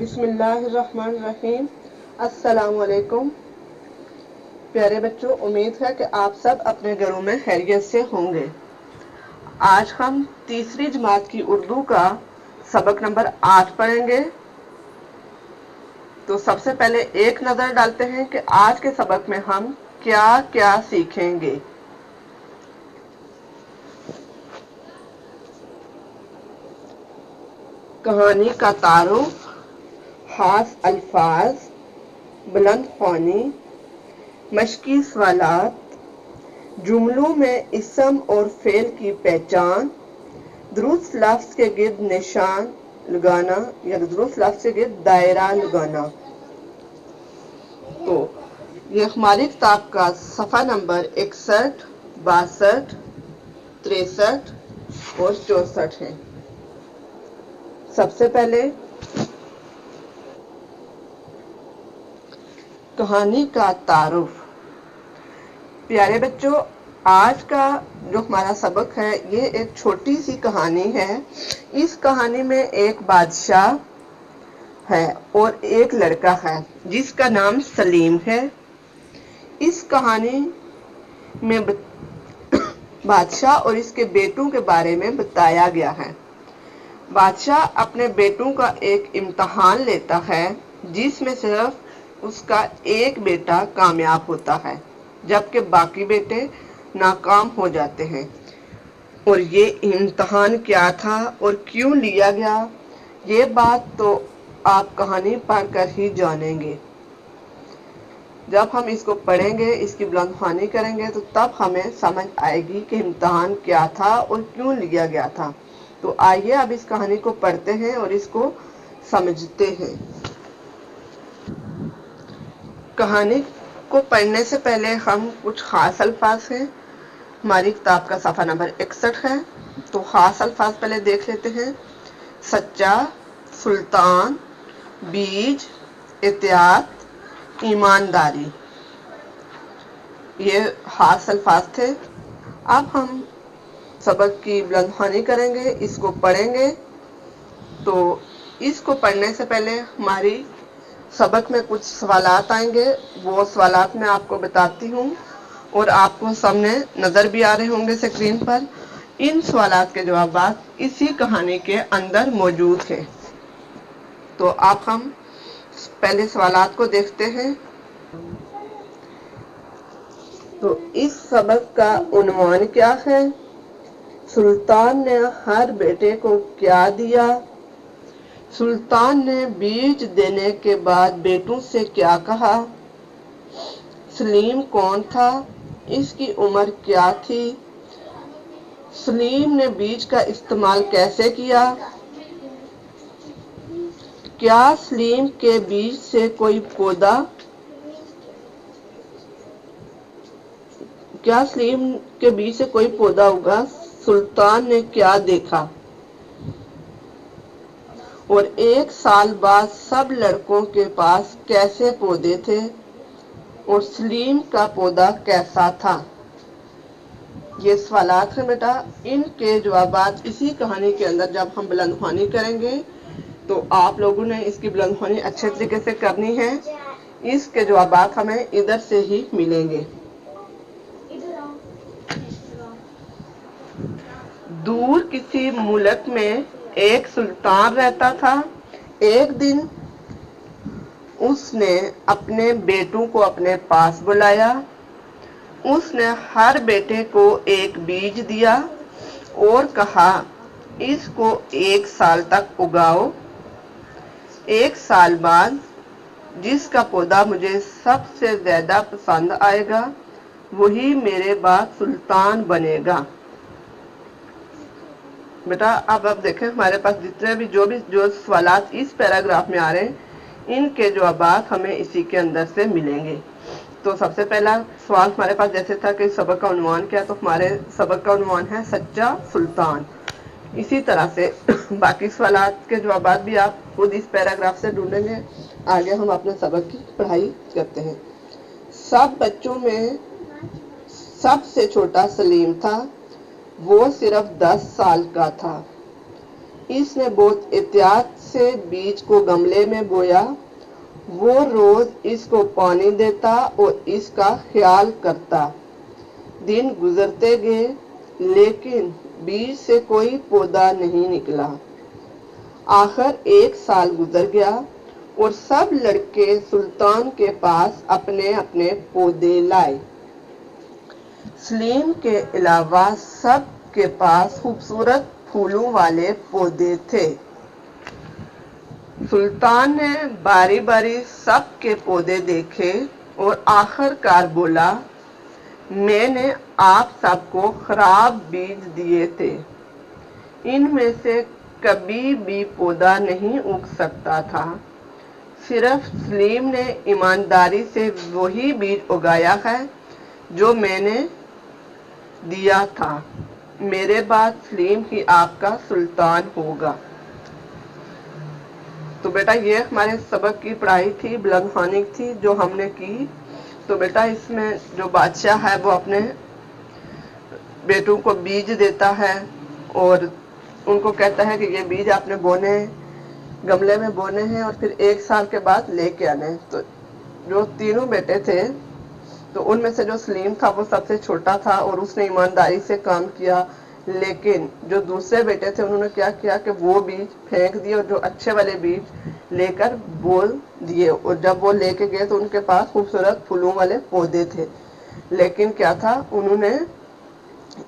بسم اللہ الرحمن الرحیم۔ السلام علیکم پیارے بچوں، امید ہے کہ آپ سب اپنے گھروں میں خیریت سے ہوں گے۔ آج ہم تیسری جماعت کی اردو کا سبق نمبر 8 پڑھیں گے۔ تو سب سے پہلے ایک نظر ڈالتے ہیں کہ آج کے سبق میں ہم کیا کیا سیکھیں گے۔ کہانی کا تعارف، خاص الفاظ، بلند خوانی، مشقی سوالات، جملوں میں اسم اور فعل کی پہچان، درست لفظ کے گرد نشان لگانا یا درست لفظ کے گرد دائرہ لگانا۔ تو یہ ہماری کتاب کا صفحہ نمبر 61، 62، 63 اور 64 ہے۔ سب سے پہلے کہانی کا تعارف۔ پیارے بچوں، آج کا جو ہمارا سبق ہے یہ ایک چھوٹی سی کہانی ہے۔ اس کہانی میں ایک بادشاہ ہے اور ایک لڑکا ہے جس کا نام سلیم ہے۔ اس کہانی میں بادشاہ اور اس کے بیٹوں کے بارے میں بتایا گیا ہے۔ بادشاہ اپنے بیٹوں کا ایک امتحان لیتا ہے جس میں صرف اس کا ایک بیٹا کامیاب ہوتا ہے جبکہ باقی بیٹے ناکام ہو جاتے ہیں۔ اور یہ امتحان کیا تھا اور کیوں لیا گیا، یہ بات تو آپ کہانی پڑھ کر ہی جانیں گے۔ جب ہم اس کو پڑھیں گے، اس کی بلند خوانی کریں گے تو تب ہمیں سمجھ آئے گی کہ امتحان کیا تھا اور کیوں لیا گیا تھا۔ تو آئیے اب اس کہانی کو پڑھتے ہیں اور اس کو سمجھتے ہیں۔ کہانی کو پڑھنے سے پہلے ہم کچھ خاص الفاظ ہیں۔ ہماری کتاب کا صفحہ نمبر 61 ہے، تو خاص الفاظ پہلے دیکھ لیتے ہیں۔ سچا، سلطان، بیج، احتیاط، ایمانداری، یہ خاص الفاظ تھے۔ اب ہم سبق کی بلند خوانی کریں گے، اس کو پڑھیں گے۔ تو اس کو پڑھنے سے پہلے ہماری سبق میں کچھ سوالات آئیں گے، وہ سوالات میں آپ کو بتاتی ہوں اور آپ کو سامنے نظر بھی آ رہے ہوں گے اسکرین پر۔ ان سوالات کے جوابات اسی کہانی کے اندر موجود ہیں۔ تو اب ہم پہلے سوالات کو دیکھتے ہیں۔ تو اس سبق کا عنوان کیا ہے؟ سلطان نے ہر بیٹے کو کیا دیا؟ سلطان نے بیج دینے کے بعد بیٹوں سے کیا کہا؟ سلیم کون تھا؟ اس کی عمر کیا تھی؟ سلیم نے بیج کا استعمال کیسے کیا؟ کیا سلیم کے بیج سے کوئی پودا اگا؟ سلطان نے کیا دیکھا؟ اور 1 سال بعد سب لڑکوں کے پاس کیسے پودے تھے اور سلیم کا پودا کیسا تھا؟ یہ سوالات ہیں بیٹا، ان کے جوابات اسی کہانی کے اندر جب ہم بلند خوانی کریں گے تو آپ لوگوں نے اس کی بلند خوانی اچھے طریقے سے کرنی ہے۔ اس کے جوابات ہمیں ادھر سے ہی ملیں گے۔ دور کسی ملک میں ایک سلطان رہتا تھا۔ ایک دن اس نے اپنے بیٹوں کو اپنے پاس بلایا۔ اس نے ہر بیٹے کو ایک بیج دیا اور کہا، اس کو 1 سال تک اگاؤ۔ 1 سال بعد جس کا پودا مجھے سب سے زیادہ پسند آئے گا وہی میرے بعد سلطان بنے گا۔ بیٹا اب دیکھیں ہمارے پاس جتنے بھی جو سوالات اس پیراگراف میں آ رہے ہیں ان کے جوابات ہمیں اسی کے اندر سے ملیں گے۔ تو سب سے پہلا سوال ہمارے پاس جیسے تھا کہ سبق کا عنوان کیا، تو ہمارے سبق کا عنوان ہے سچا سلطان۔ اسی طرح سے باقی سوالات کے جوابات بھی آپ خود اس پیراگراف سے ڈھونڈیں گے۔ آگے ہم اپنے سبق کی پڑھائی کرتے ہیں۔ سب بچوں میں سب سے چھوٹا سلیم تھا، وہ صرف 10 سال کا تھا۔ اس نے بہت احتیاط سے بیج کو گملے میں بویا۔ وہ روز اس کو پانی دیتا اور اس کا خیال کرتا۔ دن گزرتے گئے لیکن بیج سے کوئی پودا نہیں نکلا۔ آخر ایک سال گزر گیا اور سب لڑکے سلطان کے پاس اپنے اپنے پودے لائے۔ سلیم کے علاوہ سب کے پاس خوبصورت پھولوں والے پودے تھے۔ سلطان نے باری باری سب کے پودے دیکھے اور آخر کار بولا، میں نے آپ سب کو خراب بیج دیے تھے، ان میں سے کبھی بھی پودا نہیں اگ سکتا تھا۔ صرف سلیم نے ایمانداری سے وہی بیج اگایا ہے جو میں نے دیا تھا۔ میرے بعد سلیم ہی آپ کا سلطان ہوگا۔ تو بیٹا یہ ہمارے سبق کی پڑھائی تھی، بلند خوانی تھی جو ہم نے کی۔ تو بیٹا اس میں جو بادشاہ ہے وہ اپنے بیٹوں کو بیج دیتا ہے اور ان کو کہتا ہے کہ یہ بیج آپ نے بونے ہیں، گملے میں بونے ہیں اور پھر ایک سال کے بعد لے کے آنے۔ تو جو تینوں بیٹے تھے تو ان میں سے جو سلیم تھا وہ سب سے چھوٹا تھا اور اس نے ایمانداری سے کام کیا، لیکن جو دوسرے بیٹے تھے انہوں نے کیا کیا کہ وہ بیج پھینک دیے اور جو اچھے والے بیج لے کر بول دیے، اور جب وہ لے کے گئے تو ان کے پاس خوبصورت پھولوں والے پودے تھے، لیکن کیا تھا انہوں نے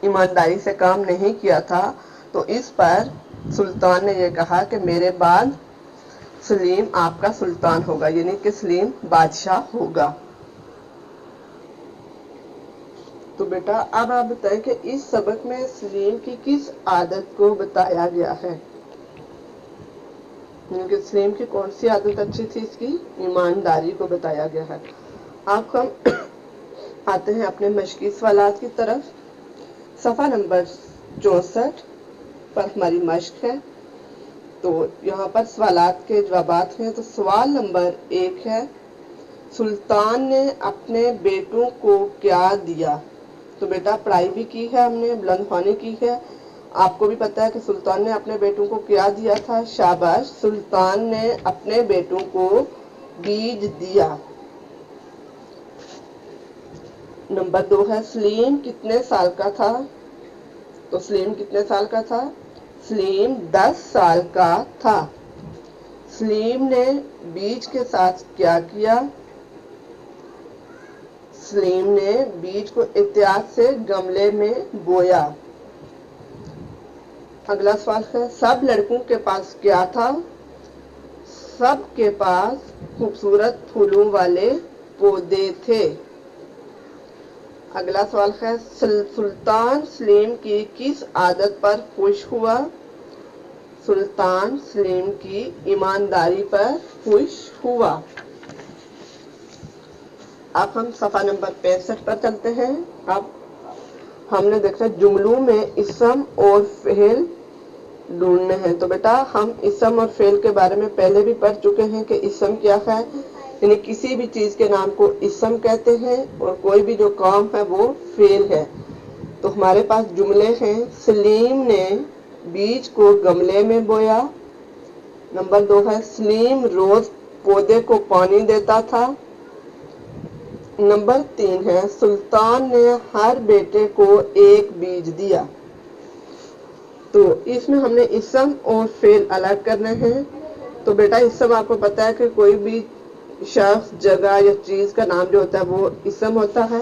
ایمانداری سے کام نہیں کیا تھا۔ تو اس پر سلطان نے یہ کہا کہ میرے بعد سلیم آپ کا سلطان ہوگا، یعنی کہ سلیم بادشاہ ہوگا۔ تو بیٹا اب آپ بتائیں کہ اس سبق میں سلیم کی کس عادت کو بتایا گیا ہے؟ یعنی سلیم کی کون سی عادت اچھی تھی؟ اس کی ایمانداری کو بتایا گیا ہے۔ اب ہم آتے ہیں اپنے مشقی سوالات کی طرف۔ صفحہ نمبر 64 پر ہماری مشق ہے۔ تو یہاں پر سوالات کے جوابات ہیں۔ تو سوال نمبر 1 ہے، سلطان نے اپنے بیٹوں کو کیا دیا؟ تو بیٹا پڑھائی بھی کی ہے ہم نے، بلند خوانی کی ہے، آپ کو بھی پتا ہے کہ سلطان نے اپنے بیٹوں کو کیا دیا تھا۔ شاباش، سلطان نے اپنے بیٹوں کو بیج دیا۔ نمبر 2 ہے، سلیم کتنے سال کا تھا؟ تو سلیم کتنے سال کا تھا؟ سلیم 10 سال کا تھا۔ سلیم نے بیج کے ساتھ کیا کیا؟ سلیم نے بیج کو احتیاط سے گملے میں بویا۔ اگلا سوال ہے، سب لڑکوں کے پاس کیا تھا؟ سب کے پاس خوبصورت پھولوں والے پودے تھے۔ اگلا سوال ہے، سلطان سلیم کی کس عادت پر خوش ہوا؟ سلطان سلیم کی ایمانداری پر خوش ہوا۔ اب ہم صفحہ نمبر 65 پر چلتے ہیں۔ اب ہم نے دیکھا جملوں میں اسم اور فعل ڈھونڈنے ہیں۔ تو بیٹا ہم اسم اور فعل کے بارے میں پہلے بھی پڑھ چکے ہیں کہ اسم کیا ہے، یعنی کسی بھی چیز کے نام کو اسم کہتے ہیں اور کوئی بھی جو کام ہے وہ فعل ہے۔ تو ہمارے پاس جملے ہیں، سلیم نے بیج کو گملے میں بویا۔ نمبر 2 ہے، سلیم روز پودے کو پانی دیتا تھا۔ نمبر 3 ہے، سلطان نے ہر بیٹے کو ایک بیج دیا۔ تو اس میں ہم نے اسم اور فعل الگ کرنے ہیں۔ تو بیٹا اسم آپ کو پتا ہے کہ کوئی بھی شخص، جگہ یا چیز کا نام جو ہوتا ہے وہ اسم ہوتا ہے۔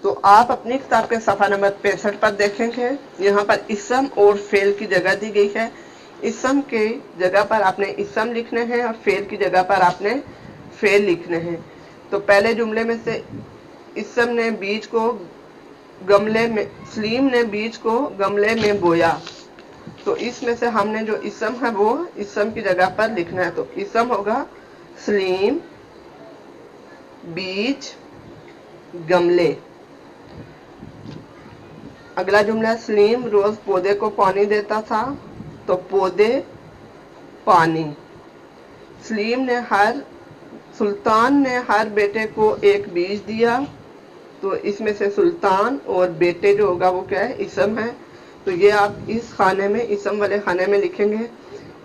تو آپ اپنی کتاب کے صفحہ نمبر 65 پر دیکھیں گے، یہاں پر اسم اور فعل کی جگہ دی گئی ہے۔ اسم کی جگہ پر آپ نے اسم لکھنے ہیں اور فعل کی جگہ پر آپ نے فعل لکھنے ہیں۔ تو پہلے جملے میں سے اسم نے بیج کو گملے میں، سلیم نے بیج کو گملے میں بویا، تو اس میں سے ہم نے جو اسم ہے وہ اسم کی جگہ پر لکھنا ہے۔ تو اسم ہوگا سلیم، بیج، گملے۔ اگلا جملہ، سلیم روز پودے کو پانی دیتا تھا، تو پودے، پانی۔ سلطان نے ہر بیٹے کو ایک بیج دیا، تو اس میں سے سلطان اور بیٹے جو ہوگا وہ کیا ہے؟ اسم ہے۔ تو یہ آپ اس خانے میں، اسم والے خانے میں لکھیں گے۔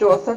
64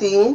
3